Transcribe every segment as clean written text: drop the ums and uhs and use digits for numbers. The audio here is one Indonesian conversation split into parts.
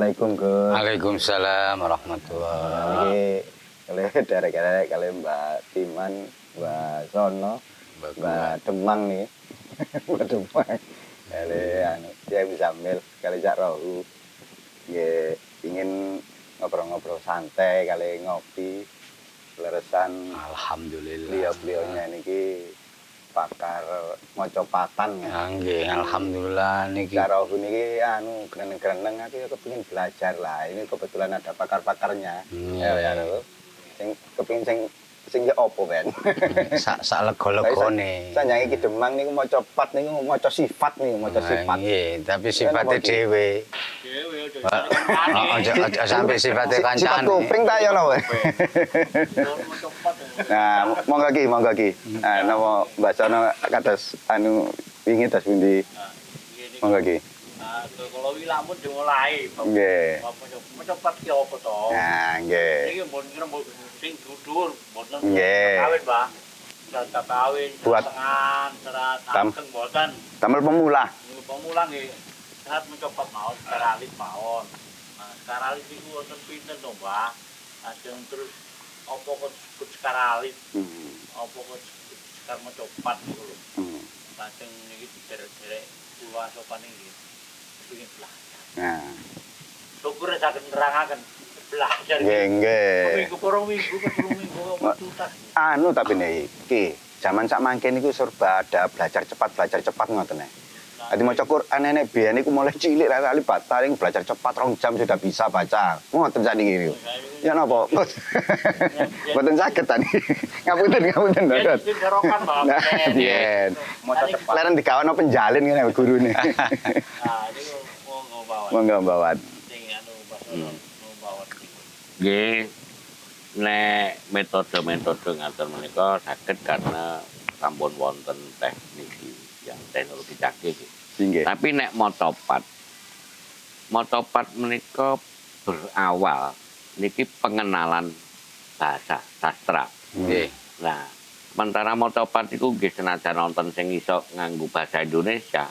Assalamualaikum Gus. Waalaikumsalam warahmatullahi. Ini derek-derek kali Mbak Timan, Mbak Sono, Mbak Demang nih. Mbak Demang. Kali dia bisa ambil kali Cak Rohu. Ya ingin ngobrol-ngobrol santai kali ngopi. Leresan Alhamdulillah. beliau-beliaunya niki pakar mocopatan ya. Nggih, alhamdulillah niki. Cak Rohu niki greneng-greneng aku ya kepengin belajar lah. Ini kebetulan ada pakar-pakarnya. Ya. Sing kepengin sing ya opo ben. Sak lega-legone. Sanjange Ki Demang niku maca pat niku maca sifat niku maca sifat. Nggih, tapi sifatnya dhewe. Aja sampai sifatnya kancane. Sifat kuping tak ya lho. Nah, monggo Ki. Nah, napa Mbak Sono kados wingi tas pundi? Monggo Ki. Kalau wilamun dimulai. Nggih. Mencopat ki apa to? Nah, nggih. Iki mbon sing dudur, mboten Nggih. kawin, Mbah. Data kawin, Buat tengan, serat angkeng mboten. damel pemula. Pemula nggih. Saat mencopat mawon, karalit mawon. Nah, karalit iku wonten pinten to, Mbah? Ajeng terus apa kok karalit? Apa kok sekar mencopat niku lho. Lajeng niki derek-derek kula sopan iki. Pengin belajar. Nah, Syukur saged nerangaken belajar. nggih. Minggu porong minggu tuntas. Tapi niki zaman sak mangke niku serba ada belajar cepat ngoten nek. Dadi maca Quran nenek biyen niku mulai cilik ra kali bataring belajar cepat 2 jam sudah bisa baca. Ngoten sakniki niku. Ya napa? Mboten saged tadi. Ngapunten, Dodot. Dirokan, Mbak. Nah, biyen Maca cepat. leren digawana penjalin ngene gurune. Nah, niku monggo bawaan. Monggo mbawat. Sing basono bawaan. Nggih, nek metode-metode ngaten menika saged karena sampun wonten teknik yang teknologi canggih. Nggih. Tapi nek motopat menika berawal niki pengenalan bahasa sastra. Nggih. Nah, sementara motopat itu nggih senajan nonton sing iso nganggo bahasa Indonesia,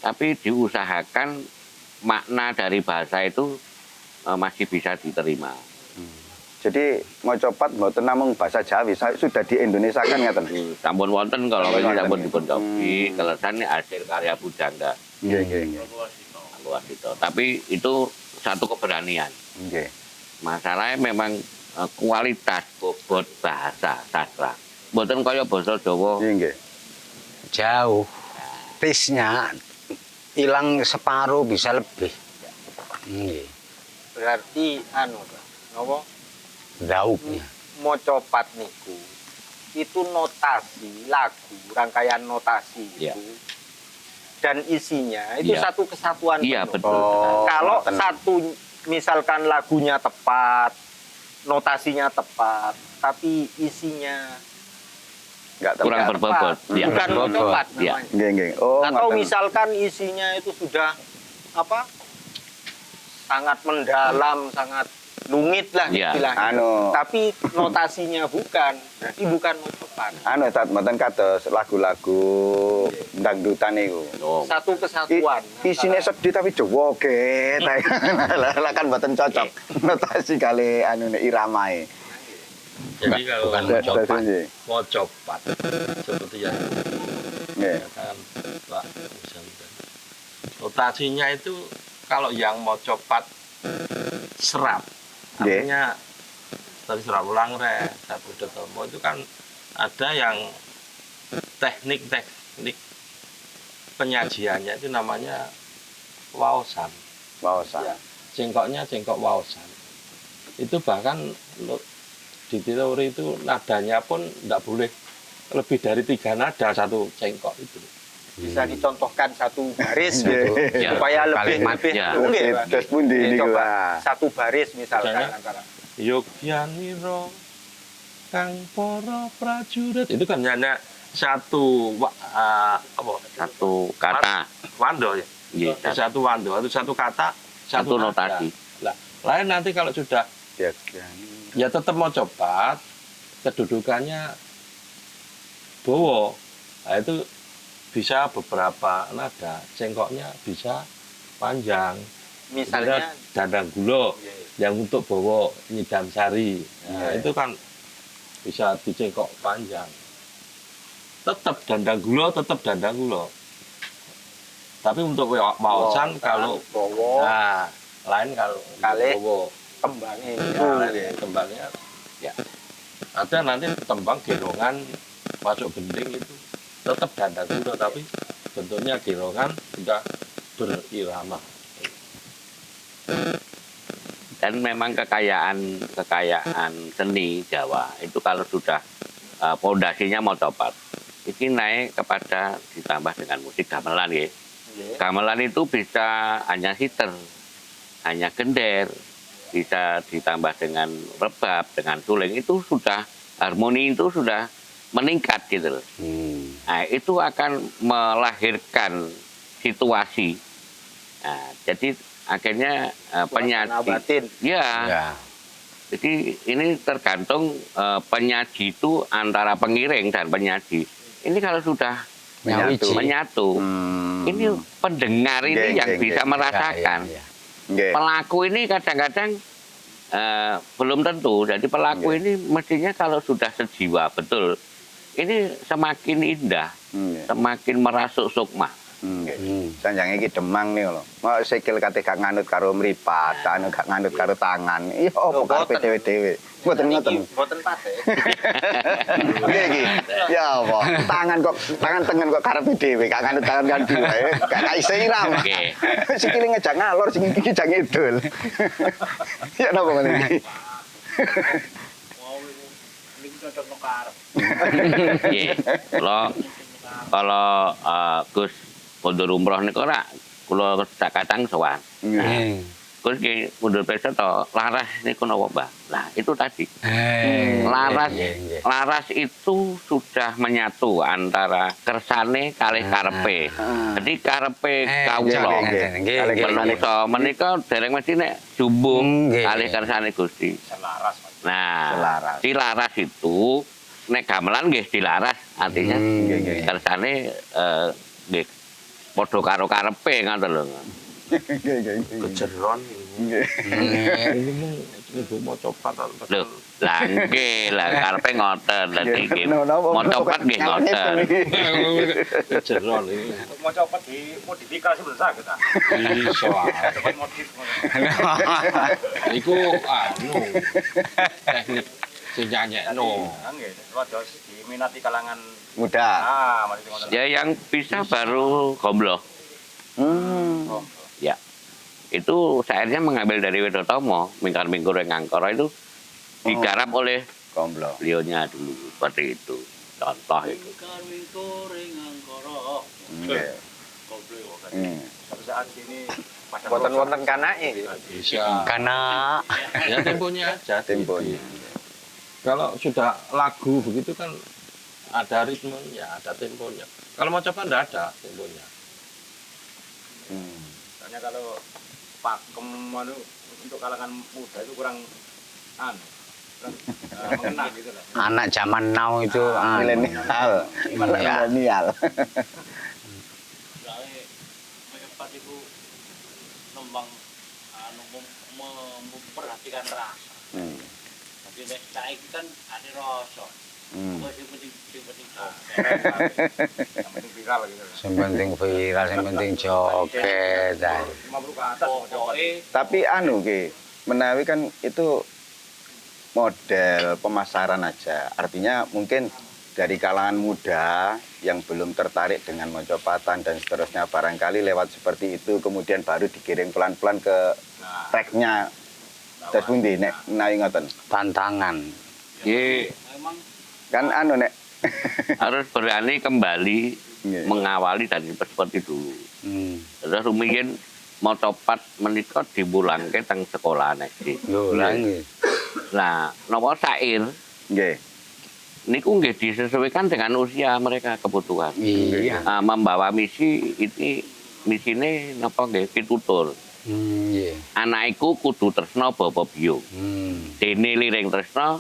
tapi diusahakan makna dari bahasa itu masih bisa diterima. Jadi mocopat mboten namung bahasa Jawi, sudah di Indonesia kan ngeten. Sampun wonten kalau ini sampun dipun cobi, kelesan ini hasil karya Bujangga. Nggih. Wasito. Tapi itu satu keberanian. Nggih. Masalahnya memang kualitas bobot bahasa sastra. Mboten kaya basa Jawa. Nggih. Jauh. Pace-nya hilang separuh bisa lebih. Nggih. Berarti napa? Daupnya. Mocopat niku itu notasi lagu, rangkaian notasi Iya. itu. Dan isinya itu Iya. satu kesatuan Iya, penuh. betul. Kalau ngoten. satu misalkan lagunya tepat, notasinya tepat, tapi isinya Enggak Kurang tepat. berbobot. Iya. bukan berbobot. mocopat Iya. namanya. Nggih. Oh, Atau ngoten. misalkan isinya itu sudah sangat mendalam, sangat lumit lah Iya. istilahnya. Tapi notasinya bukan, berarti bukan mocopat. Tat mboten kados lagu-lagu dangdutan niku. Oh. Satu kesatuan. Isine sedih tapi joget. Lah kan mboten cocok notasi kali iramae. Jadi kalau bukan mocopat seperti yang Nggih. dikatakan Pak Musanta. Notasinya itu kalau yang mocopat serap, Nggih. artinya dari serap ulang satu detomo itu kan ada yang teknik penyajiannya itu namanya waosan. Waosan. Cengkoknya cengkok waosan. Itu bahkan di teori itu nadanya pun tidak boleh lebih dari 3 nada satu cengkok itu. Bisa dicontohkan satu baris Nggih. gitu, Ya, supaya kalimat, lebih ya. nggih, Pak. Terus pundi niku Coba lah. satu baris misalkan Misalnya, antara Yogyaniro kang para prajurit itu kan hanya satu Satu kata. wando ya. Nggih, Satu wando, itu satu kata, satu nada. notasi. Lah, lain nanti kalau sudah ya tetap mau cepat, kedudukannya bowo. Nah, itu bisa beberapa nada, cengkoknya bisa panjang. Misalnya dandang gula yang untuk bawa nyidam sari. Nah, Iya. itu kan bisa dicengkok panjang. Tetap dandang gula, tetap dandang gula. Tapi untuk wawasan kalau bawa nah, lain kalau Kali. bawa kembangnya tembangnya ya ada nanti tembang gerongan masuk gending itu tetap dandang gula tapi bentuknya gerongan sudah berirama. Dan memang kekayaan seni Jawa itu kalau sudah pondasinya mocopat, ini naik kepada ditambah dengan musik gamelan ya. Gamelan itu bisa hanya siter, hanya gender, bisa ditambah dengan rebab, dengan suling, itu sudah harmoni itu sudah meningkat gitu loh. Nah, itu akan melahirkan situasi. Nah, jadi akhirnya penyaji, ya. Jadi ini tergantung penyaji itu antara pengiring dan penyaji. Ini kalau sudah menyatu. Ini pendengar ini yang bisa merasakan. Pelaku ini kadang-kadang belum tentu. Jadi pelaku ini mestinya kalau sudah sejiwa betul, ini semakin indah, semakin merasuk sukma. Sanjange iki Demang nih lho. Mau sikil kate gak nganut karo mripat, anu gak nganut karo tangan. Iya opo karepe dhewe-dhewe. Mboten ngoten. Mboten pate. Nggih iki. Ya apa? Tangan tengen kok karepe dhewe, gak nganut tangan kan dhewe. Gak iso irama. Oke. Sikile ngejak ngalor, sing iki jak ngidul. Ya napa ngene iki? Mau ini cocok no karep. Nggih. Kalau Gus mundur umroh niku ora kula sak kadang sowan. Gus ki mundur pesa to laras niku napa, Mbah? Nah, itu tadi. Laras itu sudah menyatu antara kersane kalih karepe. Jadi karepe kawula menungso menika dereng mesti nek jumbung kalih kersane Gusti. Selaras. Nah, si laras itu nek gamelan nggih dilaras, artinya kersane nggih padha karo karepe ngoten lho. Kejeron Nggih. ini mung ibu mau copat Lho, lah nggih, lah karepe ngoten. Lah iki mocopat nggih ngoten. kejeron ini Mau copot di modifikasi belum sakit ah. iso Coba modif. iku anu teknik sing nyanyekno Nggih, wadah diminati kalangan Muda. masih ngoten. Ya yang bisa baru gombloh. Ya. Itu syairnya mengambil dari Widotomo, Mingkar Mingkur yang Angkara itu digarap oleh Gomblo. beliaunya dulu seperti itu. Contoh itu. Nggih. Satu saat ini Wonten-wonten kanake. bisa Karena ya temponya aja Temponya. kalau sudah lagu begitu kan ada ritmenya ada temponya kalau mau coba enggak ada temponya Soalnya kalau pakem untuk kalangan muda itu kurang mengena gitu lah. anak zaman now itu Milenial. Milenial. Soalnya cepat itu nembang memperhatikan rasa. Jadi nek saiki kan ada rasa. Yang penting viral gitu. yang penting viral, yang penting joget. Mabruk ke atas Tapi anu Ki, menawi kan itu model pemasaran aja. Artinya mungkin dari kalangan muda yang belum tertarik dengan mojopatan dan seterusnya barangkali lewat seperti itu kemudian baru digiring pelan-pelan ke tracknya. Terus pundi nek menawi ngoten. Tantangan. Ye, memang Kan anu nek harus berani kembali mengawali dari seperti dulu. Terus rumiyin mau copat menikah dibulangke teng sekolah SD. Yo lagi. Nah, nomor syair nggih. niku nggih disesuaikan dengan usia mereka kebutuhan. Iya. Membawa misi ini misine napa nggih pitutur. Iya. Anak iku kudu tresna bapa biyo. Dene liring tresna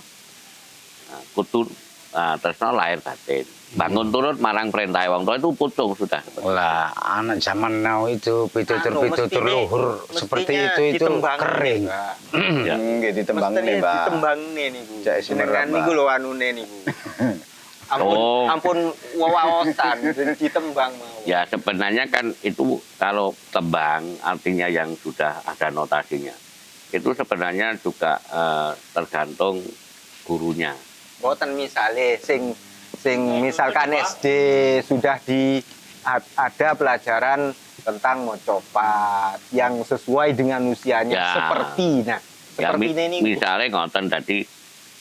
kudu tresno lahir batin. Bangun turut marang perintah wong tua itu putung sudah. Lah, anak zaman now itu pitutur luhur seperti itu kering. Ya. Nggih ditembang Mestine nih, Mbak. ditembang niku. Cek Jenengan semerap, niku Mbak. lho anune niku. Oh. Ampun wawasan ditembang mau. Ya sebenarnya kan itu kalau tembang artinya yang sudah ada notasinya. Itu sebenarnya juga tergantung gurunya. Boten misale sing misalkan SD sudah ada pelajaran tentang mocopat yang sesuai dengan usianya Ya. seperti ini misalnya ngoten tadi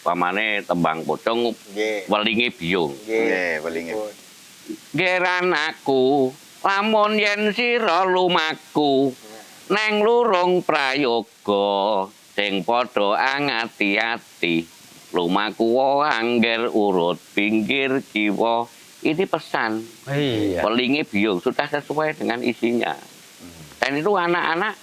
pamane tembang pocong nggih welinge biyung. Nggih, welinge. Geran aku lamun yen sira lumaku neng lurung prayoga sing padha angati-ati lumaku angger urut pinggir jiwa. Ini pesan Iya. welinge biyung sudah sesuai dengan isinya. Dan itu anak-anak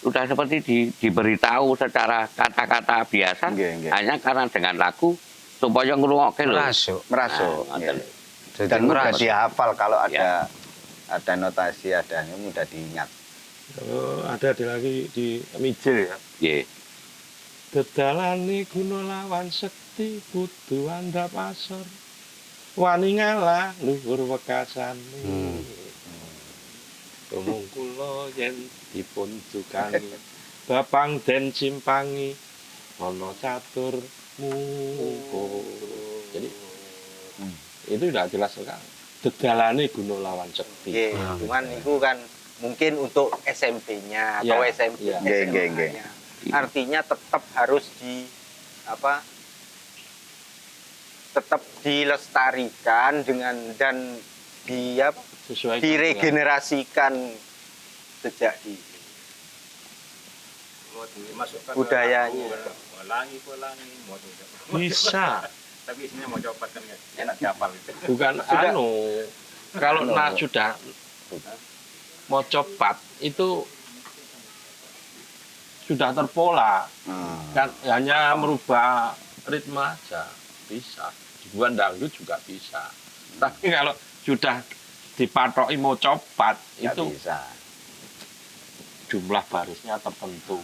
sudah seperti diberitahu secara kata-kata biasa Nggih, nggih. hanya karena dengan lagu supaya ngrungokke lho. Merasuk. Merasuk. Nah, Nggih. Jadi Dan mudah merasuk. dihafal kalau Ya. ada notasi, ada ini mudah diingat. Kalau ada lagi di Mijil ya. Nggih. Dedalane guna lawan sekti kudu andhap asor. Wani ngalah luhur wekasane. Tumung kula yen dipun dukani. Bapang den simpangi ana catur mungko. Jadi itu udah jelas sekali. Dedalane guna lawan sekti. nggih cuman niku kan mungkin untuk SMP-nya atau Ya, SMP ya. Nggih, nggih, nggih. SMA-nya. Artinya tetap harus tetap dilestarikan dengan dan Sesuai diregenerasikan sejak di budayanya. bisa. Tapi isinya mau copat kan enak dihafal itu. Bukan kalau sudah mau copat itu sudah terpola, kan hanya merubah ritme aja bisa, dibuat dangdut juga bisa. Tapi kalau sudah dipatoki mau copat Nggak itu bisa. jumlah barisnya tertentu,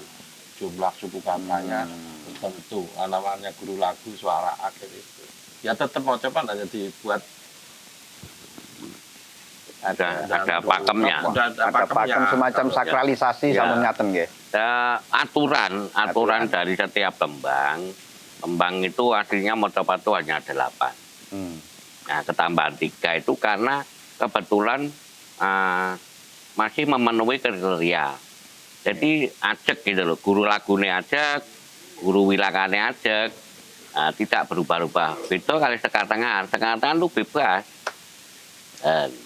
jumlah suku katanya tertentu, namanya guru lagu suara akhir itu. Ya tetap mau copat hanya dibuat Ada pakemnya. Ada Ada pakem semacam sakralisasi Ya. sama ngaten nggih. Aturan dari setiap tembang itu aslinya mocopat itu hanya 8. Nah, ketambahan 3 itu karena kebetulan masih memenuhi kriteria. Jadi ajek gitu loh, guru lagune ajek, guru wilakane ajek, tidak berubah-ubah. Beda kali sekar tengah itu bebas.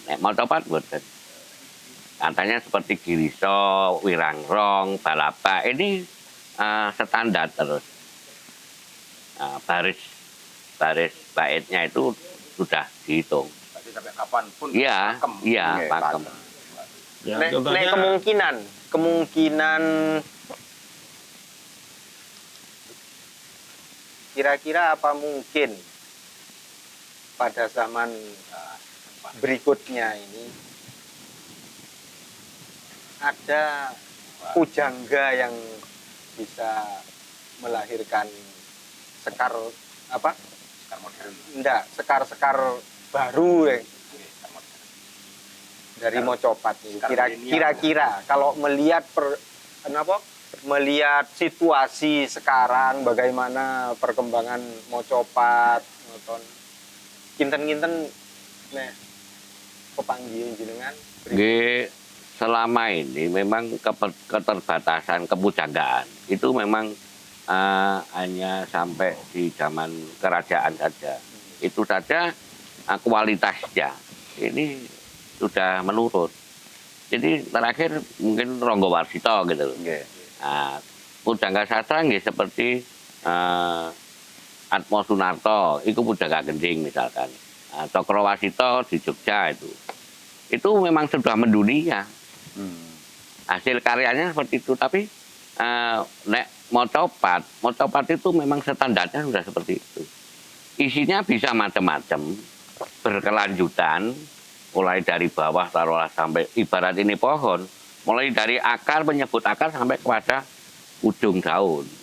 Nek mocopat boten. Katanya seperti Giriso, Wirangrong, Balapa, ini standar terus. Baris baitnya itu sudah dihitung. Berarti sampai kapan pun Iya, pakem. iya, Nggih, pakem. ya, Nek contohnya kemungkinan kira-kira apa mungkin pada zaman berikutnya ini ada pujangga yang bisa melahirkan sekar apa? Sekar modern. Enggak, sekar-sekar baru dari mocopat ini. Kira-kira kalau melihat melihat situasi sekarang bagaimana perkembangan mocopat ngoten kinten-kinten nek kepanggih jenengan Nggih, selama ini memang keterbatasan kepujanggaan itu memang hanya sampai di zaman kerajaan saja. Itu saja kualitasnya ini sudah menurun. Jadi terakhir mungkin Ronggo Warsito gitu loh. Nggih. Pujangga sastra nggih seperti Atmo Sunarto, itu pujangga gending misalkan. Cokrawasito di Jogja itu. Itu memang sudah mendunia. Hasil karyanya seperti itu, tapi nek mocopat itu memang standarnya sudah seperti itu. isinya bisa macam-macam, berkelanjutan, mulai dari bawah taruhlah sampai ibarat ini pohon, mulai dari akar menyebut akar sampai kepada ujung daun.